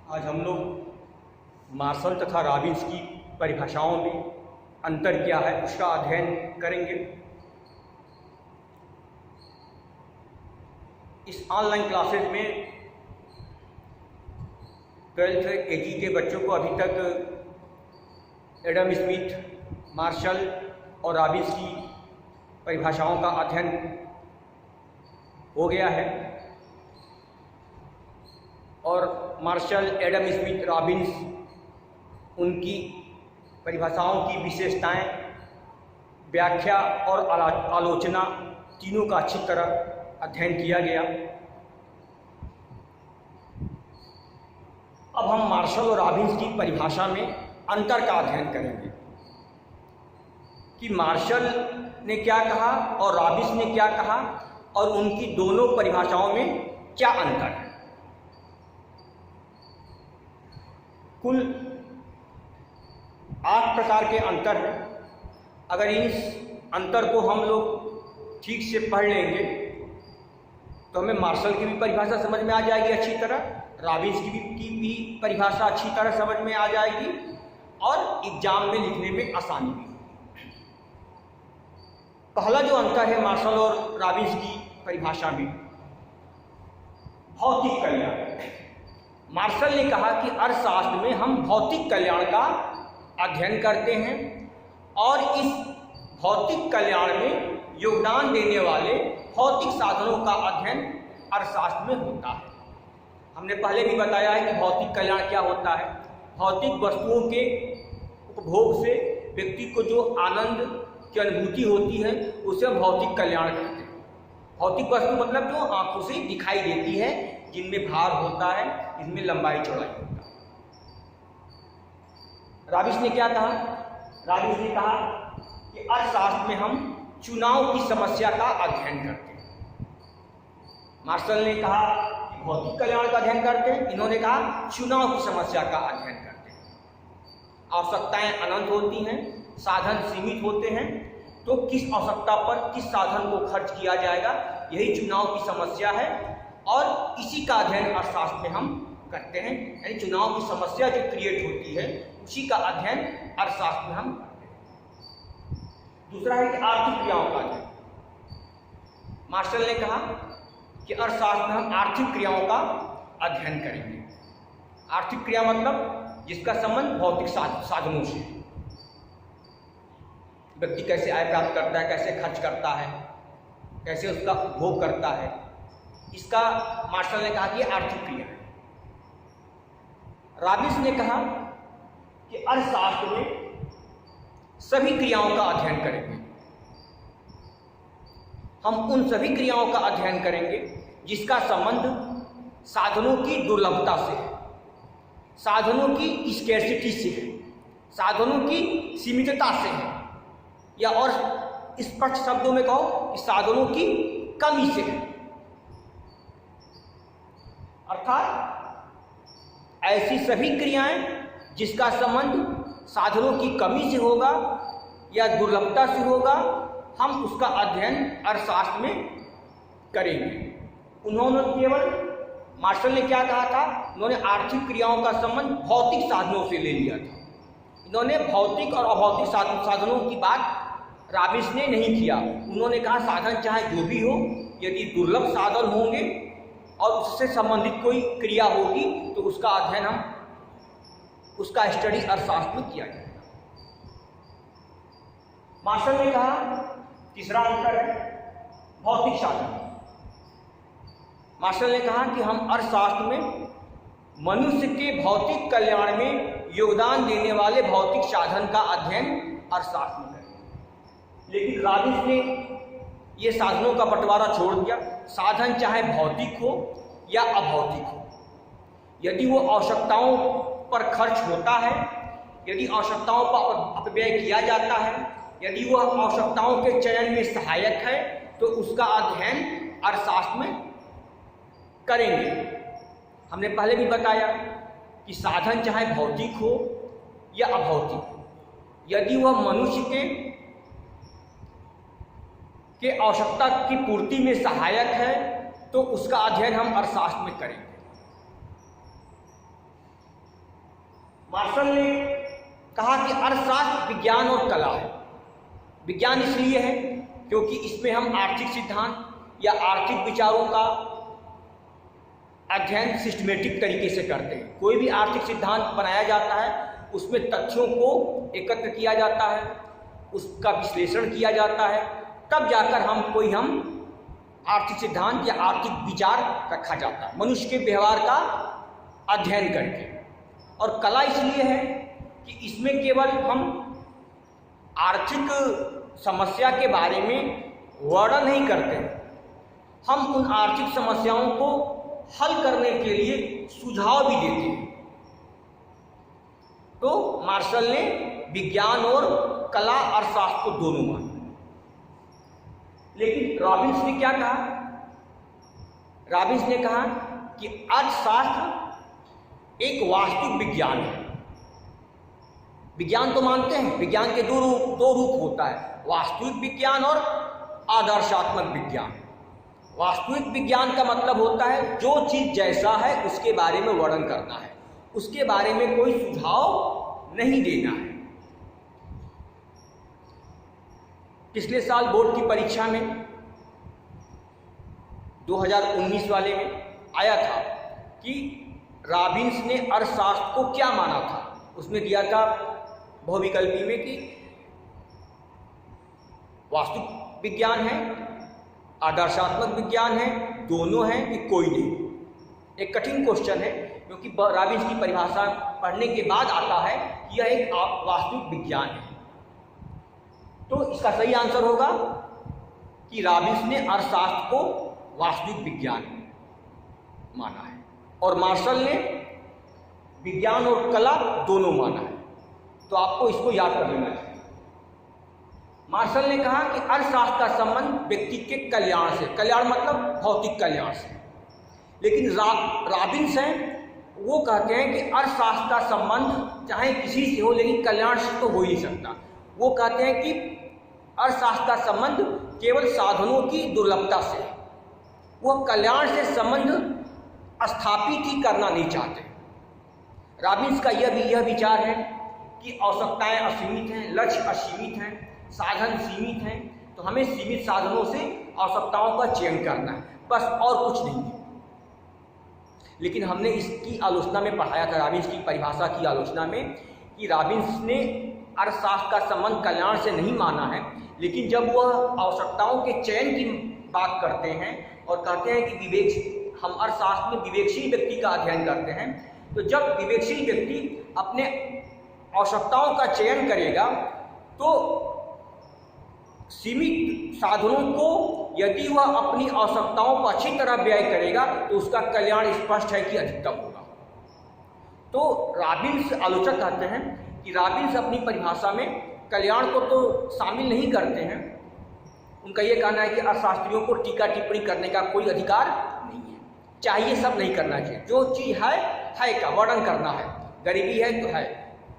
आज हम लोग मार्शल तथा रॉबिन्स की परिभाषाओं में अंतर क्या है उसका अध्ययन करेंगे। इस ऑनलाइन क्लासेस में 12th AG के बच्चों को अभी तक एडम स्मिथ, मार्शल और रॉबिन्स की परिभाषाओं का अध्ययन हो गया है और मार्शल, एडम स्मिथ, रॉबिन्स, उनकी परिभाषाओं की विशेषताएं, व्याख्या और आलोचना तीनों का अच्छी तरह अध्ययन किया गया। अब हम मार्शल और रॉबिन्स की परिभाषा में अंतर का अध्ययन करेंगे कि मार्शल ने क्या कहा और रॉबिन्स ने क्या कहा और उनकी दोनों परिभाषाओं में क्या अंतर है। कुल 8 प्रकार के अंतर हैं। अगर इस अंतर को हम लोग ठीक से पढ़ लेंगे तो हमें मार्शल की भी परिभाषा समझ में आ जाएगी अच्छी तरह, रॉबिन्स की भी परिभाषा अच्छी तरह समझ में आ जाएगी और एग्जाम में लिखने में आसानी भी होगी। पहला जो अंतर है मार्शल और रॉबिन्स की परिभाषा में, भौतिक कल्याण। मार्शल ने कहा कि अर्थशास्त्र में हम भौतिक कल्याण का अध्ययन करते हैं और इस भौतिक कल्याण में योगदान देने वाले भौतिक साधनों का अध्ययन अर्थशास्त्र में होता है। हमने पहले भी बताया है कि भौतिक कल्याण क्या होता है। भौतिक वस्तुओं के उपभोग से व्यक्ति को जो आनंद की अनुभूति होती है उसे हम भौतिक कल्याण कहते हैं। भौतिक वस्तु मतलब जो आंखों से दिखाई देती है, जिनमें भार होता है, जिनमें लंबाई चौड़ाई होता है। रॉबिन्स ने क्या कहा? रॉबिन्स ने कहा कि अर्थशास्त्र में हम चुनाव की समस्या का अध्ययन करते हैं। मार्शल ने कहा कि भौतिक कल्याण का अध्ययन करते हैं, इन्होंने कहा चुनाव की समस्या का अध्ययन करते हैं। आवश्यकताएं अनंत होती हैं, साधन सीमित होते हैं, तो किस आवश्यकता पर किस साधन को खर्च किया जाएगा, यही चुनाव की समस्या है और इसी का अध्ययन अर्थशास्त्र में हम करते हैं। यानी चुनाव की समस्या जो क्रिएट होती है उसी का अध्ययन अर्थशास्त्र में हम करते हैं। दूसरा है कि आर्थिक क्रियाओं का अध्ययन। मार्शल ने कहा कि अर्थशास्त्र में हम आर्थिक क्रियाओं का अध्ययन करेंगे। आर्थिक क्रिया मतलब जिसका संबंध भौतिक साधनों से, व्यक्ति कैसे आय प्राप्त करता है, कैसे खर्च करता है, कैसे उसका उपभोग करता है, इसका मार्शल ने कहा कि आर्थिक क्रिया है। रॉबिन्स ने कहा कि अर्थशास्त्र में सभी क्रियाओं का अध्ययन करेंगे। हम उन सभी क्रियाओं का अध्ययन करेंगे जिसका संबंध साधनों की दुर्लभता से है, साधनों की स्कैर्सिटी से है, साधनों की सीमितता से है, या और स्पष्ट शब्दों में कहो कि साधनों की कमी से है। अर्थात ऐसी सभी क्रियाएं जिसका संबंध साधनों की कमी से होगा या दुर्लभता से होगा, हम उसका अध्ययन अर्थशास्त्र में करेंगे। उन्होंने केवल, मार्शल ने क्या कहा था, उन्होंने आर्थिक क्रियाओं का संबंध भौतिक साधनों से ले लिया था। इन्होंने भौतिक और अभौतिक साधनों की बात रॉबिन्स ने नहीं किया। उन्होंने कहा साधन चाहे जो भी हो, यदि दुर्लभ साधन होंगे और उससे संबंधित कोई क्रिया होगी तो उसका अध्ययन हम, उसका स्टडी अर्थशास्त्र में किया जाएगा। मार्शल ने कहा तीसरा अंतर है भौतिक साधन। मार्शल ने कहा कि हम अर्थशास्त्र में मनुष्य के भौतिक कल्याण में योगदान देने वाले भौतिक साधन का अध्ययन अर्थशास्त्र में करेंगे। लेकिन रॉबिन्स ने ये साधनों का बंटवारा छोड़ दिया। साधन चाहे भौतिक हो या अभौतिक हो, यदि वो आवश्यकताओं पर खर्च होता है, यदि आवश्यकताओं पर अपव्यय किया जाता है, यदि वह आवश्यकताओं के चयन में सहायक है, तो उसका अध्ययन अर्थशास्त्र में करेंगे। हमने पहले भी बताया कि साधन चाहे भौतिक हो या अभौतिक हो, यदि वह मनुष्य के आवश्यकता की पूर्ति में सहायक है तो उसका अध्ययन हम अर्थशास्त्र में करेंगे। मार्शल ने कहा कि अर्थशास्त्र विज्ञान और कला है। विज्ञान इसलिए है क्योंकि इसमें हम आर्थिक सिद्धांत या आर्थिक विचारों का अध्ययन सिस्टमेटिक तरीके से करते हैं। कोई भी आर्थिक सिद्धांत बनाया जाता है, उसमें तथ्यों को एकत्र किया जाता है, उसका विश्लेषण किया जाता है, तब जाकर हम आर्थिक सिद्धांत या आर्थिक विचार रखा जाता है, मनुष्य के व्यवहार का अध्ययन करके। और कला इसलिए है कि इसमें केवल हम आर्थिक समस्या के बारे में वर्णन नहीं करते, हम उन आर्थिक समस्याओं को हल करने के लिए सुझाव भी देते हैं। तो मार्शल ने विज्ञान और कला अर्थशास्त्र को दोनों माना। लेकिन रॉबिन्स ने क्या कहा? रॉबिन्स ने कहा कि अर्थशास्त्र एक वास्तविक विज्ञान है। विज्ञान तो मानते हैं, विज्ञान के दो रूप होता है, वास्तविक विज्ञान और आदर्शात्मक विज्ञान। वास्तविक विज्ञान का मतलब होता है जो चीज जैसा है उसके बारे में वर्णन करना है, उसके बारे में कोई सुझाव नहीं देना है। पिछले साल बोर्ड की परीक्षा में 2019 वाले में आया था कि रॉबिन्स ने अर्थशास्त्र को क्या माना था। उसमें दिया था बहुविकल्पी में कि वास्तविक विज्ञान है, आदर्शात्मक विज्ञान है, दोनों हैं कि कोई नहीं। एक कठिन क्वेश्चन है क्योंकि रॉबिन्स की परिभाषा पढ़ने के बाद आता है कि यह एक वास्तविक विज्ञान है। तो इसका सही आंसर होगा कि रॉबिन्स ने अर्थशास्त्र को वास्तविक विज्ञान माना है और मार्शल ने विज्ञान और कला दोनों माना है। तो आपको इसको याद कर लेना चाहिए। मार्शल ने कहा कि अर्थशास्त्र का संबंध व्यक्ति के कल्याण से, कल्याण मतलब भौतिक कल्याण से। लेकिन रॉबिन्स हैं, वो कहते हैं कि अर्थशास्त्र का संबंध चाहे किसी से हो लेकिन कल्याण से तो हो ही नहीं सकता। वो कहते हैं कि अर्थशास्त्र का संबंध केवल साधनों की दुर्लभता से है, वो कल्याण से संबंध स्थापित ही करना नहीं चाहते। रॉबिन्स का यह विचार है कि आवश्यकताएं असीमित हैं, लक्ष्य असीमित हैं, साधन सीमित हैं, तो हमें सीमित साधनों से आवश्यकताओं का चयन करना है, बस और कुछ नहीं है। लेकिन हमने इसकी आलोचना में पढ़ाया था, रॉबिन्स की परिभाषा की आलोचना में, कि रॉबिन्स ने अर्थशास्त्र का संबंध कल्याण से नहीं माना है, लेकिन जब वह आवश्यकताओं के चयन की बात करते हैं और कहते हैं कि हम अर्थशास्त्र में विवेकशील व्यक्ति का अध्ययन करते हैं, तो जब विवेकशील व्यक्ति अपने आवश्यकताओं का चयन करेगा तो सीमित साधनों को यदि वह अपनी आवश्यकताओं को अच्छी तरह व्यय करेगा तो उसका कल्याण स्पष्ट है कि अधिकतम होगा। तो रॉबिन्स आलोचक कहते हैं कि रॉबिन्स अपनी परिभाषा में कल्याण को तो शामिल नहीं करते हैं। उनका यह कहना है कि अर्थशास्त्रियों को टीका टिप्पणी करने का कोई अधिकार नहीं है, चाहिए सब नहीं करना चाहिए। जो चीज़ है का वर्णन करना है, गरीबी है तो है,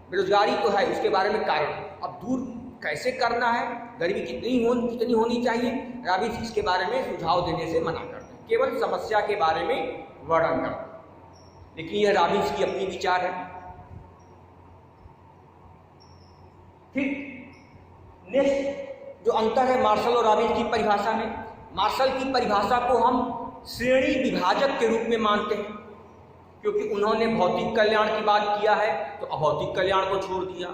बेरोजगारी तो है, उसके बारे में कारण, अब दूर कैसे करना है, गरीबी कितनी होनी चाहिए, रॉबिन्स इसके बारे में सुझाव देने से मना करते हैं, केवल समस्या के बारे में वर्णन करते हैं। लेकिन यह रॉबिन्स की अपनी विचार है। फिर नेक्स्ट जो अंतर है मार्शल और रॉबिन्स की परिभाषा में, मार्शल की परिभाषा को हम श्रेणी विभाजक के रूप में मानते हैं, क्योंकि उन्होंने भौतिक कल्याण की बात किया है तो अभौतिक कल्याण को छोड़ दिया,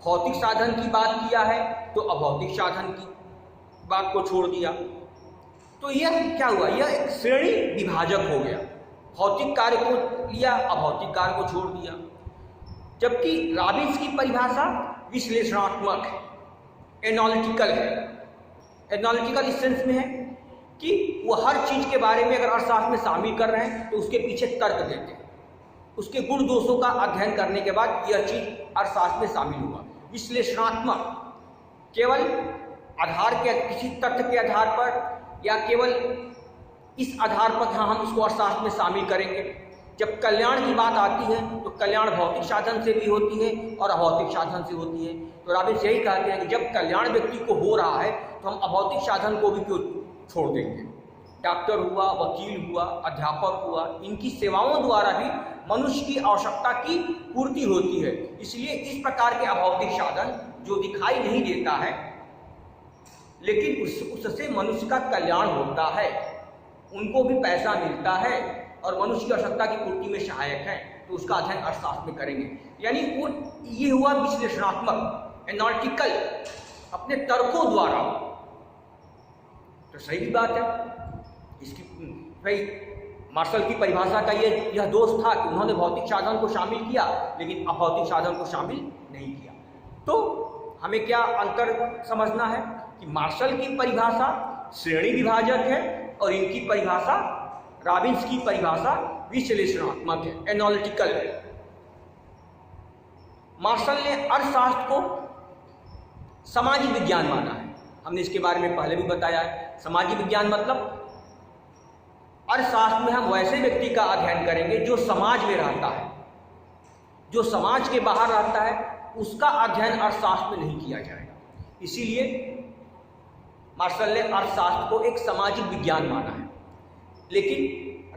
भौतिक साधन की बात किया है तो अभौतिक साधन की बात को छोड़ दिया। तो यह क्या हुआ, यह एक श्रेणी विभाजक हो गया, भौतिक कार्य को लिया, अभौतिक कार्य को छोड़ दिया। जबकि रॉबिन्स की परिभाषा विश्लेषणात्मक है, एनालिटिकल है। एनालिटिकल इस सेंस में है कि वो हर चीज के बारे में अगर अर्थशास्त्र में शामिल कर रहे हैं तो उसके पीछे तर्क देते हैं, उसके गुण दोषों का अध्ययन करने के बाद यह चीज अर्थशास्त्र में शामिल हुआ। विश्लेषणात्मक केवल आधार के किसी तथ्य के आधार पर या केवल इस आधार पर हम इसको अर्थशास्त्र में शामिल करेंगे। जब कल्याण की बात आती है तो कल्याण भौतिक साधन से भी होती है और अभौतिक साधन से होती है। तो रॉबिन्स यही कहते हैं कि जब कल्याण व्यक्ति को हो रहा है तो हम अभौतिक साधन को भी क्यों छोड़ देंगे। डॉक्टर हुआ, वकील हुआ, अध्यापक हुआ, इनकी सेवाओं द्वारा भी मनुष्य की आवश्यकता की पूर्ति होती है। इसलिए इस प्रकार के अभौतिक साधन जो दिखाई नहीं देता है लेकिन उससे मनुष्य का कल्याण होता है, उनको भी पैसा मिलता है और मनुष्य की आवश्यकता की पूर्ति में सहायक है, तो उसका अध्ययन अर्थशास्त्र में करेंगे। यानी वो ये हुआ विश्लेषणात्मक, एनालिटिकल, अपने तर्कों द्वारा। तो सही भी बात है। इसकी भाई मार्शल की परिभाषा का यह दोष था कि उन्होंने भौतिक साधन को शामिल किया लेकिन अभौतिक साधन को शामिल नहीं किया। तो हमें क्या अंतर समझना है कि मार्शल की परिभाषा श्रेणी विभाजक है और इनकी परिभाषा, रॉबिन्स की परिभाषा विश्लेषणात्मक है, एनालिटिकल है। मार्शल ने अर्थशास्त्र को सामाजिक विज्ञान माना है। हमने इसके बारे में पहले भी बताया है। सामाजिक विज्ञान मतलब अर्थशास्त्र में हम वैसे व्यक्ति का अध्ययन करेंगे जो समाज में रहता है, जो समाज के बाहर रहता है, उसका अध्ययन अर्थशास्त्र में नहीं किया जाएगा। इसीलिए मार्शल ने अर्थशास्त्र को एक सामाजिक विज्ञान माना है, लेकिन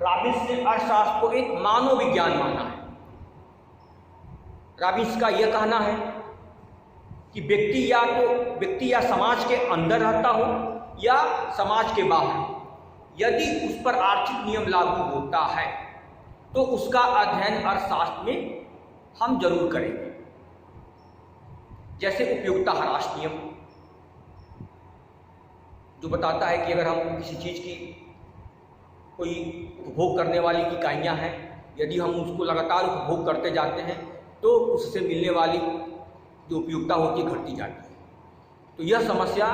रॉबिन्स ने अर्थशास्त्र को एक मानव विज्ञान माना है। रॉबिन्स का यह कहना है कि व्यक्ति या समाज के अंदर रहता हो या समाज के बाहर, यदि उस पर आर्थिक नियम लागू होता है तो उसका अध्ययन अर्थशास्त्र में हम जरूर करेंगे। जैसे उपयोगिता ह्रास नियम, जो बताता है कि अगर हम किसी चीज की कोई उपभोग करने वाली इकाइयां हैं, यदि हम उसको लगातार उपभोग करते जाते हैं तो उससे मिलने वाली जो उपयोगिता होती है घटती जाती है। तो यह समस्या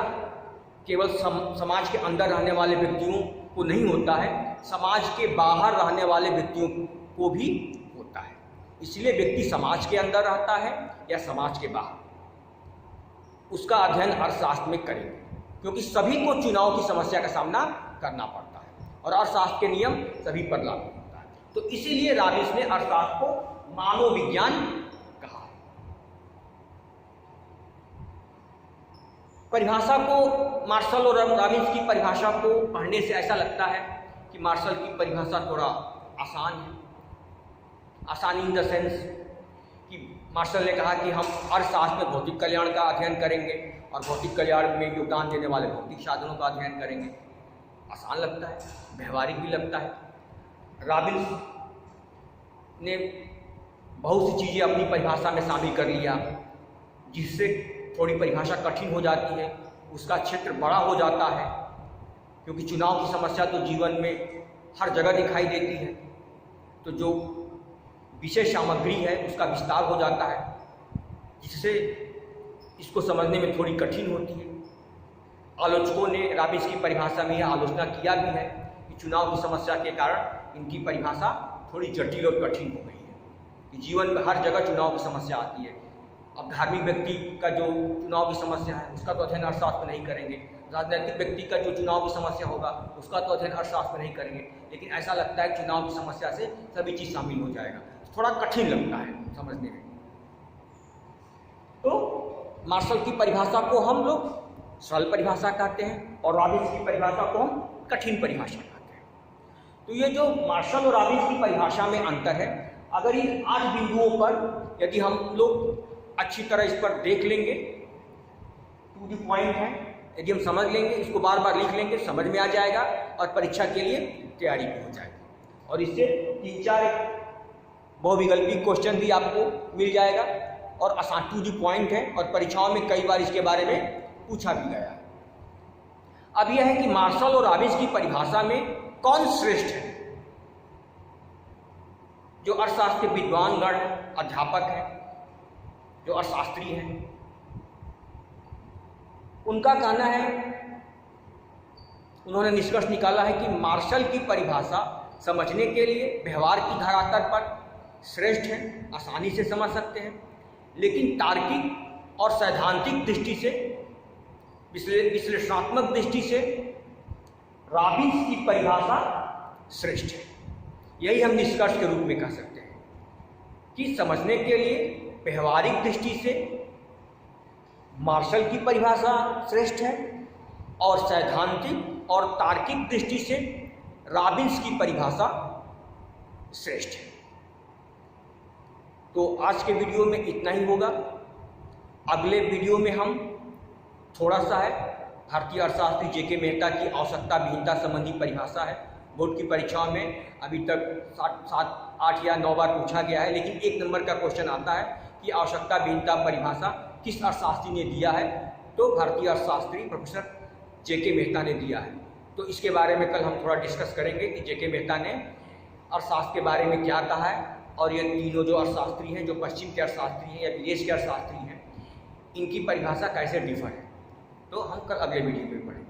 केवल समाज के अंदर रहने वाले व्यक्तियों को नहीं होता है, समाज के बाहर रहने वाले व्यक्तियों को भी होता है। इसलिए व्यक्ति समाज के अंदर रहता है या समाज के बाहर, उसका अध्ययन अर्थशास्त्र में करेंगे, क्योंकि सभी को चुनाव की समस्या का सामना करना पड़ता है और अर्थशास्त्र के नियम सभी पर लागू होता है। तो इसीलिए रॉबिन्स ने अर्थशास्त्र को मानव विज्ञान कहा। परिभाषा को, मार्शल और रॉबिन्स की परिभाषा को पढ़ने से ऐसा लगता है कि मार्शल की परिभाषा थोड़ा आसान है। आसान इन द सेंस कि मार्शल ने कहा कि हम अर्थशास्त्र में भौतिक कल्याण का अध्ययन करेंगे और भौतिक कल्याण में योगदान देने वाले भौतिक साधनों का अध्ययन करेंगे। आसान लगता है, व्यवहारिक भी लगता है। रॉबिन्स ने बहुत सी चीज़ें अपनी परिभाषा में शामिल कर लिया, जिससे थोड़ी परिभाषा कठिन हो जाती है, उसका क्षेत्र बड़ा हो जाता है, क्योंकि चुनाव की समस्या तो जीवन में हर जगह दिखाई देती है। तो जो विशेष सामग्री है उसका विस्तार हो जाता है, जिससे इसको समझने में थोड़ी कठिन होती है। आलोचकों ने रॉबिन्स की परिभाषा में यह आलोचना किया भी है कि चुनाव की समस्या के कारण इनकी परिभाषा थोड़ी जटिल और कठिन हो गई है, कि जीवन में हर जगह चुनाव की समस्या आती है। अब धार्मिक व्यक्ति का जो चुनाव की समस्या है उसका तो अध्ययन अर्थशास्त्र में नहीं करेंगे, राजनीतिक व्यक्ति का जो चुनाव की समस्या होगा उसका तो अध्ययन अर्थशास्त्र में नहीं करेंगे, लेकिन ऐसा लगता है कि चुनाव की समस्या से सभी चीज़ शामिल हो जाएगा, थोड़ा कठिन लगता है समझने में। तो मार्शल की परिभाषा को हम लोग सरल परिभाषा कहते हैं और रॉबिन्स की परिभाषा को हम कठिन परिभाषा कहते हैं। तो ये जो मार्शल और रॉबिन्स की परिभाषा में अंतर है, अगर इन 8 बिंदुओं पर यदि हम लोग अच्छी तरह इस पर देख लेंगे, टू द पॉइंट है, यदि हम समझ लेंगे, इसको बार बार लिख लेंगे, समझ में आ जाएगा और परीक्षा के लिए तैयारी भी हो जाएगी। और इससे 3-4 बहुविकल्पी क्वेश्चन भी आपको मिल जाएगा और आसान टू द पॉइंट है और परीक्षाओं में कई बार इसके बारे में पूछा भी गया है। अब यह है कि मार्शल और रॉबिन्स की परिभाषा में कौन श्रेष्ठ है। जो अर्थशास्त्र के विद्वान गण अध्यापक हैं, जो अर्थशास्त्री हैं, उनका कहना है, उन्होंने निष्कर्ष निकाला है कि मार्शल की परिभाषा समझने के लिए व्यवहार की धरातल पर श्रेष्ठ है, आसानी से समझ सकते हैं, लेकिन तार्किक और सैद्धांतिक दृष्टि से, विश्लेषणात्मक दृष्टि से रॉबिन्स की परिभाषा श्रेष्ठ है। यही हम निष्कर्ष के रूप में कह सकते हैं कि समझने के लिए व्यवहारिक दृष्टि से मार्शल की परिभाषा श्रेष्ठ है और सैद्धांतिक और तार्किक दृष्टि से रॉबिन्स की परिभाषा श्रेष्ठ है। तो आज के वीडियो में इतना ही होगा। अगले वीडियो में हम थोड़ा सा है भारतीय अर्थशास्त्री जेके मेहता की आवश्यकता विहीनता संबंधी परिभाषा है। बोर्ड की परीक्षाओं में अभी तक 7, 8 या 9 बार पूछा गया है, लेकिन 1 नंबर का क्वेश्चन आता है कि आवश्यकता विहीनता परिभाषा किस अर्थशास्त्री ने दिया है, तो भारतीय अर्थशास्त्री प्रोफेसर जेके मेहता ने दिया है। तो इसके बारे में कल हम थोड़ा डिस्कस करेंगे कि जेके मेहता ने अर्थशास्त्र के बारे में क्या कहा है, और ये तीनों जो अर्थशास्त्री हैं, जो पश्चिम के अर्थशास्त्री हैं या विदेश के अर्थशास्त्री हैं, इनकी परिभाषा कैसे डिफर है। तो हम कल अगले वीडियो में पढ़ेंगे।